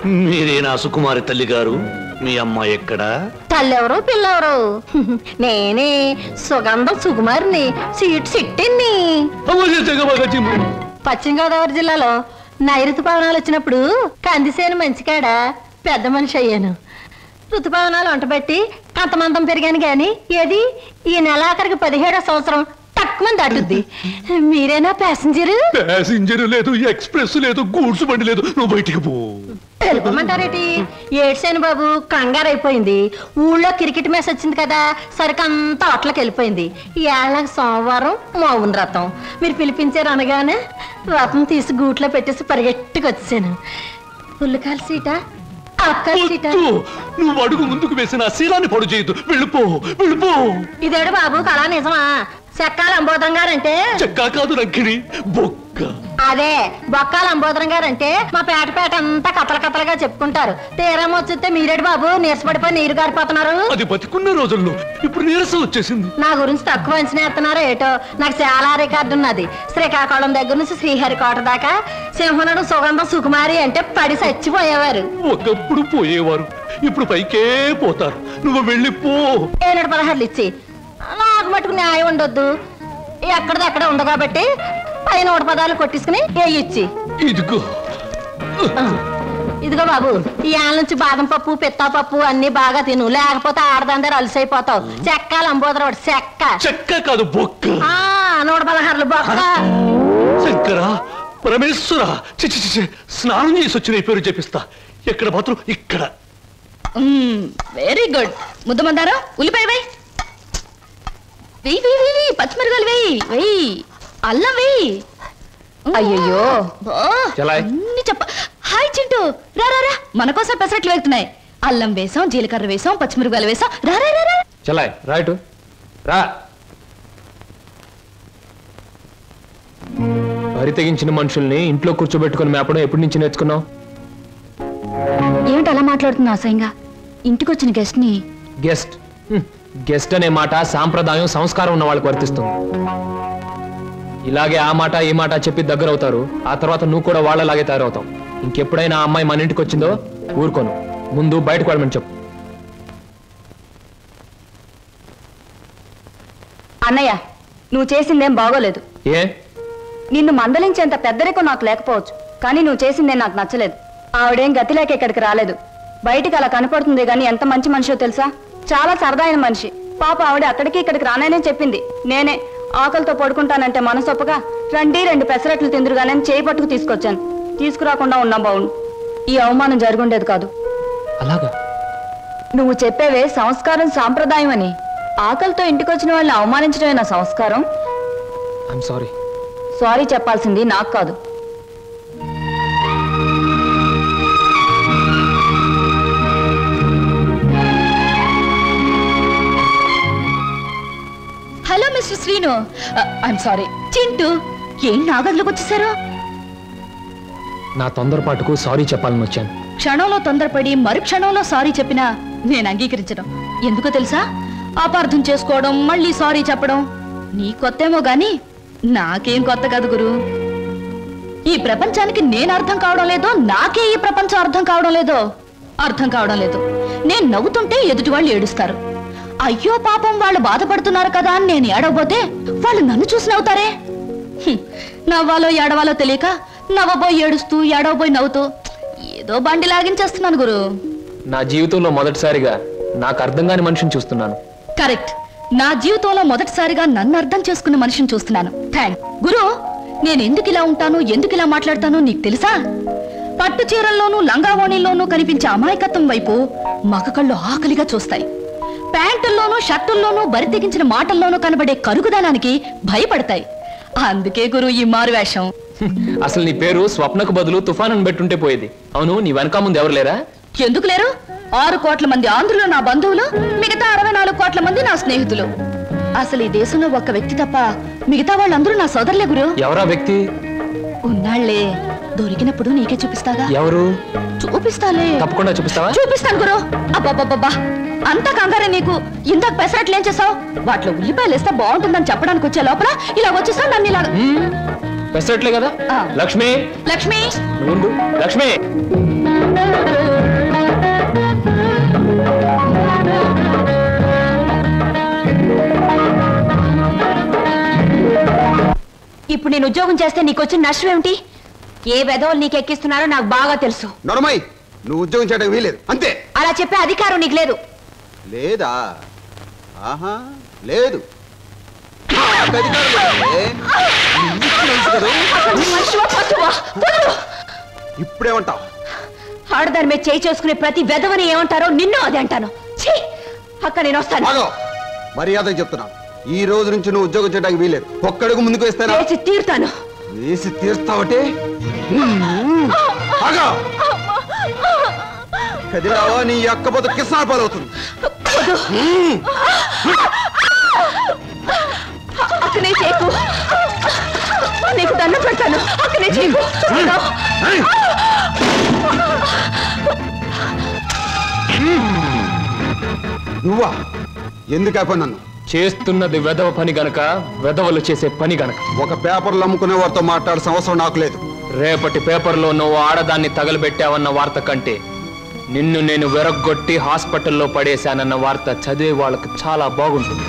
మీరేనా సుకుమారి తల్లి గారు? మీ అమ్మాయి ఎక్కడా? తల్లెవరు పిల్లెవరు? నేనే సుగంధం సుకుమారిని, సీట్ సిట్టిని. పశ్చిమ గోదావరి జిల్లాలో నైరుతు పవనాలు వచ్చినప్పుడు కందిసేను మంచికాడ పెద్ద మనిషి అయ్యాను. ఋతుపవనాలు వంటబెట్టి కంతమంతం పెరిగాను గాని ఏది ఈ నెలాఖరికి 17వ సంవత్సరం తక్కువ దాటుద్ది. మీరేనా ప్యాసింజరు? ప్యాసింజర్ లేదు, ఎక్స్ప్రెస్ లేదు, గూడ్స్ బండి లేదు. నువ్వు బయటికి పో. తెలుపమంటారేటి? ఏడ్సేను బాబు, కంగారు అయిపోయింది. ఊళ్ళో క్రికెట్ మ్యాచ్ వచ్చింది కదా, సరికంతా అట్లకి వెళ్ళిపోయింది. ఈ ఏళ్ళకి సోమవారం మౌన రథం. మీరు పిలిపించారు అనగానే రథం తీసి గూట్లో పెట్టేసి పరిగెట్టుకు వచ్చాను. పుల్లకాల సీట నువ్వు అడుగు ముందుకు వేసిన శీలాన్ని పొడు చేయొద్దు. వెళ్ళిపో, వెళ్ళిపో. ఇదేడు బాబు కళా నిజమా? చెక్కాల అంబోధరం గారంటే చెక్కా కాదు రంకిణి, బొక్క. అదే బొక్కాల అంబోధరం గారంటే మా పేట అంతా కథలుగా చెప్పుకుంటారు. తీరం వచ్చితే మీరేడు బాబు నీరసపడిపోయి నీరు గారిపోతున్నారు. అది బతికున్న రోజుల్లో ఇప్పుడు నీరసం వచ్చేసింది. నా గురించి తక్కువ అంచనా ఎత్తున్నారో ఏటో. నాకు చాలా రికార్డు ఉన్నది. శ్రీకాకుళం దగ్గర నుంచి శ్రీహరికోట దాకా సింహనుడు సుగంధం సుకుమారి అంటే పడి చచ్చిపోయేవారు. ఒకప్పుడు పోయేవారు, ఇప్పుడు పైకే పోతారు. నువ్వు వెళ్ళిపో. 16 ఇచ్చి నాకు మటుకు న్యాయం ఉండొద్దు. ఎక్కడదక్కడ ఉంది కాబట్టి పైన 100 పదాలు కొట్టించుకుని ఇచ్చి ఇదిగో ఇదిగో బాబు, ఈ ఆళ్ళ నుంచి బాదం పప్పు పిత్తా పప్పు అన్ని బాగా తిను, లేకపోతే ఆడదందరూ అలసైపోతావు. చెక్కాలి అంబోదరవాడు చెక్క. చెక్క కాదు బొక్క. 116 బొక్క. శంకర పరమేశ్వర, స్నానం చేసి వచ్చిన పేరు చెప్పిస్తా. ఎక్కడ మాత్రం ఇక్కడ. Very good. ముద్దమందారా, ఉల్లిపాయ వేయి, వెయ్యి, పచ్చిమిరకాయలు వెయ్యి, అల్లం వెయ్యి. అయ్యో అన్ని చెప్ప. హాయ్ చింటూ, రా రా రా, మన కోసం పెసరట్లు వెళ్తున్నాయి. అల్లం వేసాం, జీలకర్ర వేసాం, పచ్చిమిరకాయలు వేసాం. రా రా రా చలాయ్ రైట్ రా. వరి తెగించిన మనుషుల్ని ఇంట్లో కూర్చోబెట్టుకుని మేపడం ఎప్పటి నుంచి నేర్చుకున్నావు? ఏమిటి అలా మాట్లాడుతున్నా అసహ్యంగా? ఇంటికి వచ్చిన గెస్ట్ ని గెస్ట్ అనే మాట సాంప్రదాయం సంస్కారం ఉన్న వాళ్ళకి వర్తిస్తుంది. ఇలాగే ఆ మాట ఈ మాట చెప్పి దగ్గర అవుతారు. ఆ తర్వాత నువ్వు కూడా వాళ్ళలాగే తయారవుతావు. ఇంకెప్పుడైనా ఆ అమ్మాయి మన ఇంటికి వచ్చిందో ఊరుకోను. ముందు బయటకు వెళ్ళమని చెప్పు. అన్నయ్య, నువ్వు చేసిందేం బాగోలేదు. ఏ? నిన్ను మందలించేంత పెద్దరికం నాకు లేకపోవచ్చు, కానీ నువ్వు చేసిందేం నాకు నచ్చలేదు. ఆవిడేం గతి లేక ఇక్కడికి రాలేదు. బయటికి అలా కనపడుతుంది గాని ఎంత మంచి మనిషో తెలుసా? చాలా సరదాయిన మనిషి. పాప ఆవిడ అక్కడికి ఇక్కడికి రాననే చెప్పింది. నేనే ఆకలితో పడుకుంటానంటే మనసొప్పగా రండి 2 పెసరట్లు తిందురుగానే చేయి పట్టుకు తీసుకొచ్చాను. తీసుకురాకుండా ఉన్నా బావును. ఈ అవమానం జరుగుండేది కాదు. అలాగా? నువ్వు చెప్పేవే సంస్కారం సాంప్రదాయం అని. ఆకలితో ఇంటికొచ్చిన వాళ్ళని అవమానించడమే నా సంస్కారం. సారీ చెప్పాల్సింది నాకు కాదు. Hello mister Srinu. I'm sorry. Chintu, ఏం నా గదిలోకి వచ్చేసారు? నా తొందరపాటుకు సారీ చెప్పాలని వచ్చాను. క్షణంలో తొందరపడి మరు క్షణంలో సారీ చెప్పినా నేను అంగీకరించడం. ఎందుకో తెలుసా? అపార్థం చేసుకోవడం, మళ్ళీ సారీ చెప్పడం నీ కొత్తేమో గాని నాకేం కొత్త కాదు గురు. ఈ ప్రపంచానికి నేను అర్థం కావడం లేదో, నాకే ఈ ప్రపంచం అర్థం కావడం లేదు. నేను నవ్వుతుంటే ఎదుటి వాళ్ళు ఏడుస్తారు. అయ్యో పాపం వాళ్ళు బాధపడుతున్నారు కదా అని నేను ఏడవబోతే వాళ్ళు నన్ను చూసి నవ్వుతారే. నవ్వాలో ఏడవాలో తెలియక నవ్వబోయి ఏడుస్తూ, ఏడవబోయి నవ్వుతూ ఏదో బండి లాగించేస్తున్నాను గురు. నా జీవితంలో మొదటిసారిగా నాకు అర్థం కాని మనిషిని చూస్తున్నాను. కరెక్ట్. నా జీవితంలో మొదటిసారిగా నన్ను అర్థం చేసుకున్న మనిషిని చూస్తున్నాను. థ్యాంక్ గురు. నేను ఎందుకు ఇలా ఉంటాను, ఎందుకు ఇలా మాట్లాడతానో నీకు తెలుసా? పట్టు చీరల్లోనూ లంగావోణీల్లోనూ కనిపించే అమాయకత్వం వైపు మగ కళ్ళు ఆకలిగా చూస్తాయి. ప్యాంటుల్లోనూ షర్టుల్లోనూ బరి తెగించిన మాటల్లోనూ కనబడే కరుగుదనానికి భయపడతాయి. అందుకే గురు ఈ మారువేషం. అసలు నీ పేరు స్వప్నకు బదులు తుఫాన్ అని పెట్టుంటే పోయేది. అవును, నీ వెనక ముందు ఎవరు లేరా? ఎందుకు లేరు? 6 కోట్ల మంది ఆంధ్రులు నా బంధువులు, మిగతా 64 కోట్ల మంది నా స్నేహితులు. అసలు ఈ దేశంలో ఒక్క వ్యక్తి తప్ప మిగతా వాళ్ళందరూ నా సోదరులే గురు. ఎవరా వ్యక్తి? ఉన్నాళ్లే, దొరికినప్పుడు నీకే చూపిస్తాగా. ఎవరు? చూపిస్తాలే. తప్పకుండా చూపిస్తావా? చూపిస్తాను గురు. అబ్బబ్బబ్బా, అంతా కంగారే నీకు. ఇందాక పెసరట్లు ఏం చేసావు? వాటిలో ఉల్లిపాయలు వేస్తే బాగుంటుందని చెప్పడానికి వచ్చే లోపల ఇలా వచ్చేసా నన్ను ఇలా. పెసరట్లే కదా? లక్ష్మి, లక్ష్మి, లక్ష్మి ఇప్పుడు నేను ఉద్యోగం చేస్తే నీకు వచ్చిన నష్టం ఏమిటి? ఏ వెధవలు నీకు ఎక్కిస్తున్నారో నాకు బాగా తెలుసు. నొరమై, నువ్వు ఉద్యోగం చేయడం వీలేదు అంతే. అలా చెప్పే అధికారం నీకు లేదు. లేదా? ఆహా, లేదు. ఇప్పుడేమంటావు? ఆడదాని మీద చేయి చేసుకునే ప్రతి వెధవని ఏమంటారో నిన్ను అదే అంటాను. అక్క నేను వస్తాను. మర్యాద చెప్తున్నాను, ఈ రోజు నుంచి నువ్వు ఉద్యోగం చేయడానికి వీలేదు. ఒక్కడుగు ముందుకు వేస్తాను. వేసి తీరుతాను. వేసి తీరుస్తావటే? కదిరావా, నీ అక్క పోతే కిసాన పాలవుతుంది. అక్కనే చేయకు, నీకు దండం పెడతాను. అక్కనే చేయకు. నువ్వా? ఎందుకు అయిపోయి నన్ను చేస్తున్నది వెధవ పని గనక, వెధవలు చేసే పని గనక. ఒక పేపర్లు అమ్ముకునే వారితో మాట్లాడాల్సిన అవసరం నాకు లేదు. రేపటి పేపర్లో నువ్వు ఆడదాన్ని తగలబెట్టావన్న వార్త కంటే నిన్ను నేను వెరగొట్టి హాస్పిటల్లో పడేశానన్న వార్త చదివే వాళ్ళకి చాలా బాగుంటుంది.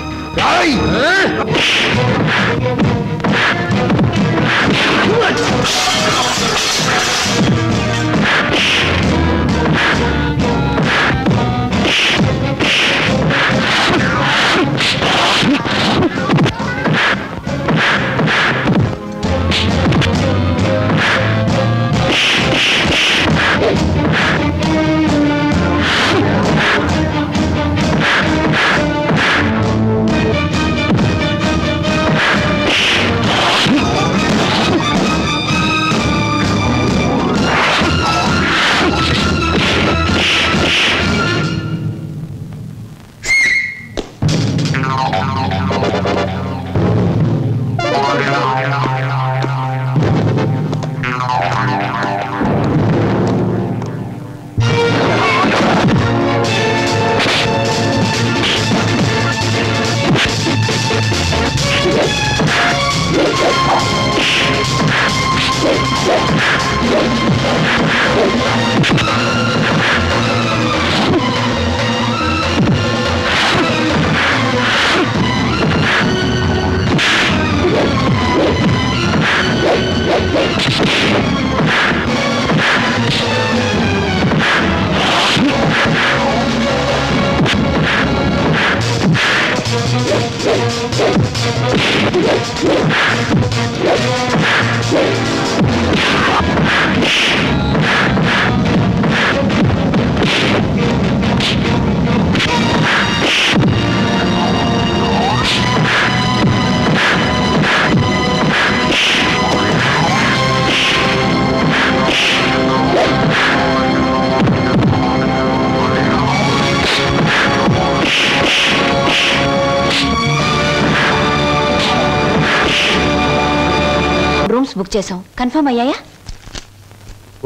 బుక్ చేసాం, కన్ఫర్మ్ అయ్యాయా?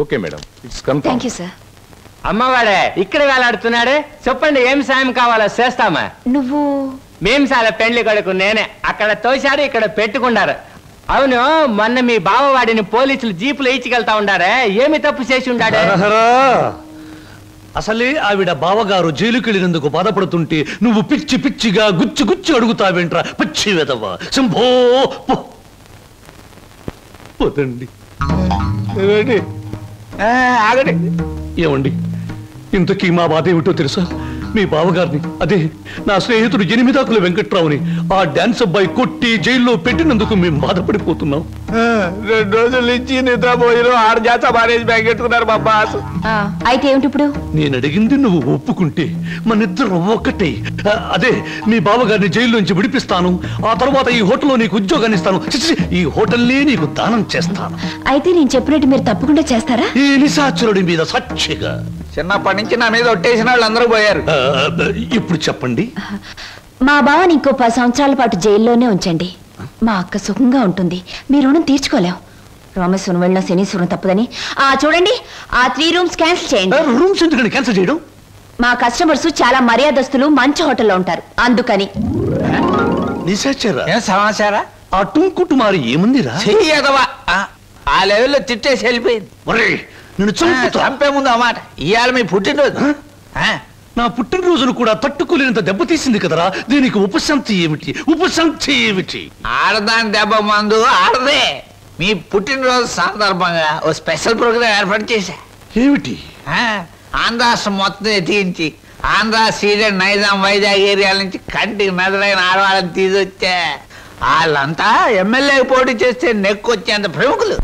Okay madam, it's confirm. Thank you sir. అమ్మవాడే ఇక్కడ వేలాడుతున్నాడు. చెప్పండి ఏం సాయం కావాలో చేస్తామా. నువ్వు? మేం సాల పెండ్లి కొడుకు నేనే. అక్కడ తోశారు, ఇక్కడ పెట్టుకున్నారు. అవును, మొన్న మీ బావవాడిని పోలీసులు జీపులో ఇచ్చికెళ్తా ఉండారే, ఏమి తప్పు చేసి ఉండాడే? అసలే ఆవిడ బావగారు జైలుకి వెళ్ళినందుకు బాధపడుతుంటే నువ్వు పిచ్చి పిచ్చిగా గుచ్చి గుచ్చి అడుగుతావేంట్రా పిచ్చి వెదవా. శంభో పోతండి. ఆగండి. ఏమండి, ఇంతకీ మా బాధ ఏమిటో తెలుసా? మీ బావగారిని, అదే నా స్నేహితుడు ఎనిమిదాకుల వెంకట్రావుని ఆ డాన్స్ అబ్బాయి కొట్టి జైల్లో పెట్టినందుకు మేము బాధపడిపోతున్నాం. 2 రోజుల నుంచి నిద్రపోయిన 6 జాత మానేసి బ్యాగెట్టుకున్నారు మా బాస్. అయితే ఏమిటి ఇప్పుడు? నేను అడిగింది నువ్వు ఒప్పుకుంటే మనిద్దరం ఒక్కటే. అదే మీ బావగారిని జైల్లోంచి విడిపిస్తాను, ఆ తర్వాత ఈ హోటల్లో నీకు ఉద్యోగాన్ని ఇస్తాను, ఈ హోటల్నే నీకు దానం చేస్తాను. అయితే నేను చెప్పినట్టు మీరు తప్పకుండా చేస్తారా? ఈ నిశాచరుడి మీద సాక్షిగా. చిన్నప్పటి నుంచి నా మీద ఒట్టేసిన వాళ్ళు అందరూ పోయారు. ఇప్పుడు చెప్పండి. మా బావని ఇంకో 10 సంవత్సరాల పాటు జైల్లోనే ఉంచండి. మా అక్క సుఖంగా ఉంటుంది. మీ రుణం తీర్చుకోలేం. రామేశ్వరం వెళ్ళిన శనీశ్వరం తప్పదని చూడండి, ఆ 3 రూమ్స్ క్యాన్సిల్ చేయండి. రూమ్స్ ఎందుకని క్యాన్సిల్ చేయడం? మా కస్టమర్స్ చాలా మర్యాదస్తులు, మంచి హోటల్లో ఉంటారు, అందుకని. నిశాచరా సమాచారా? ఆ టుంకుటుమారి ఏముందిరా? ఆ లెవెల్లో తిట్టేసి వెళ్ళిపోయింది. నిన్ను చంపే ముందు అన్నమాట. ఇవాళ మీ పుట్టినరోజు. నా పుట్టినరోజును కూడా తట్టుకోలేనంత దెబ్బతీసింది కదరా. దీనికి ఉపశాంతి ఏమిటి? ఉపశాంతి ఏమిటి? ఆడదాని దెబ్బ మందు ఆడదే. మీ పుట్టినరోజు సందర్భంగా ఓ స్పెషల్ ప్రోగ్రాం ఏర్పాటు చేశా. ఏమిటి? ఆంధ్రాష్ట్రం మొత్తం ఎత్తించి ఆంధ్ర సీడెడ్ నైజాం వైజాగ్ ఏరియాల నుంచి కంటికి మెదడైన ఆడవాళ్ళని తీసుకొచ్చా. వాళ్ళంతా ఎమ్మెల్యే పోటీ చేస్తే నెక్కొచ్చేంత ప్రముఖులు.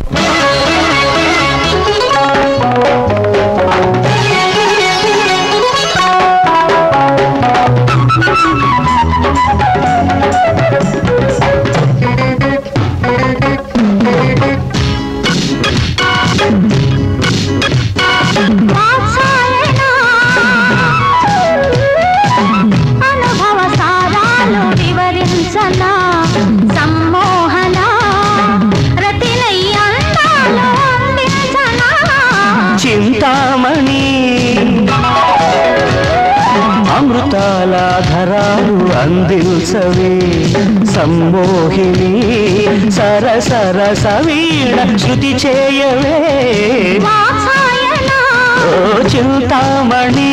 చింతామణి అమృతాల ధరాలు అందించవే సమ్మోహిని సరసర సవీణ శృతి చేయవే ఓ చింతామణి.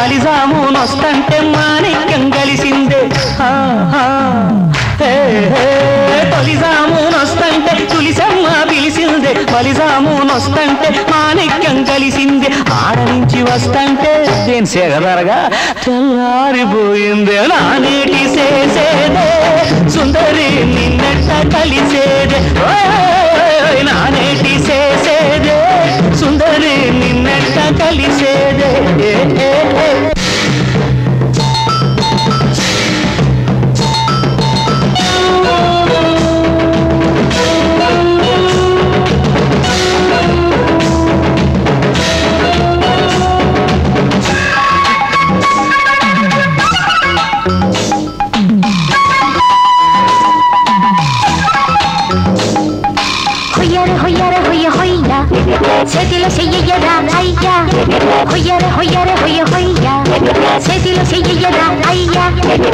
మలిజామునొస్తంటే మాణిక్యం కలిసిందే తొలిజామునొస్తంటే తులిసమ్మ పిలిసిందే మలిజామునొస్తంటే మాణిక్యం కలిసిందే ఆడ నుంచి వస్తంటే దేని సేగదరగా తెల్లారిపోయిందే నానేటి చేసేదే సుందరి నిన్నెట్ట కలిసేదే నానేటి చేసేదే సుందరి నిన్నెట్ట కలిసేదే చేతిలో చెయ్యరా అయ్యా హొయ్యర హొయ్యర హొయ్య హొయ్యా చేతిలో చెయ్యరా అయ్యా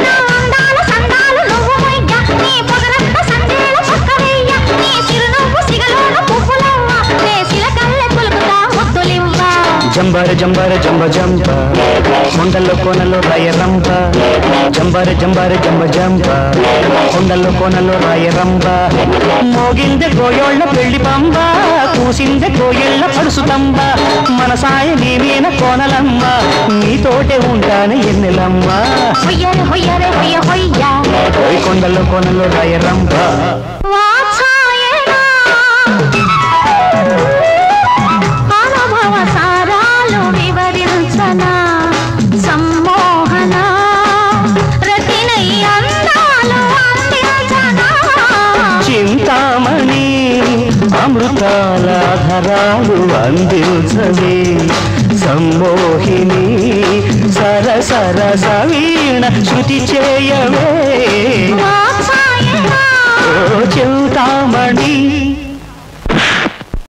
నా అందాల సందాలు నువ్వు మొయ్యా నీ పొగరంత సందేల చక్కవయ్య నీ చిరునవ్వు సిగలోన పువ్వులవ్వ నే సిలకల్లె పులుకుతా ముద్దులివ్వ జంబర జంబర జంబ జంబ కొండల్లో కోనలో రాయ రంబ జంబర జంబర జంబ జంబ కొండల్లో కోనలో రాయ రంబ మోగిందె గోయోళ్ళ పెళ్లి పంబ కూసిందె కోయిళ్ళ పడుసుతంబ మన సాయ నీ మీన కోనలమ్మ నీతోటే ఉంటాను ఎన్నెలమ్మ హొయ్యర హొయ్యర హొయ్య హొయ్యా కొండల్లో కోనలో రాయ రంబ చింతామణి అమృతాల ధరాలు అందించవే సమ్మోహిని సరసర సవీణ శృతి చేయవే ఓ చింతామణి.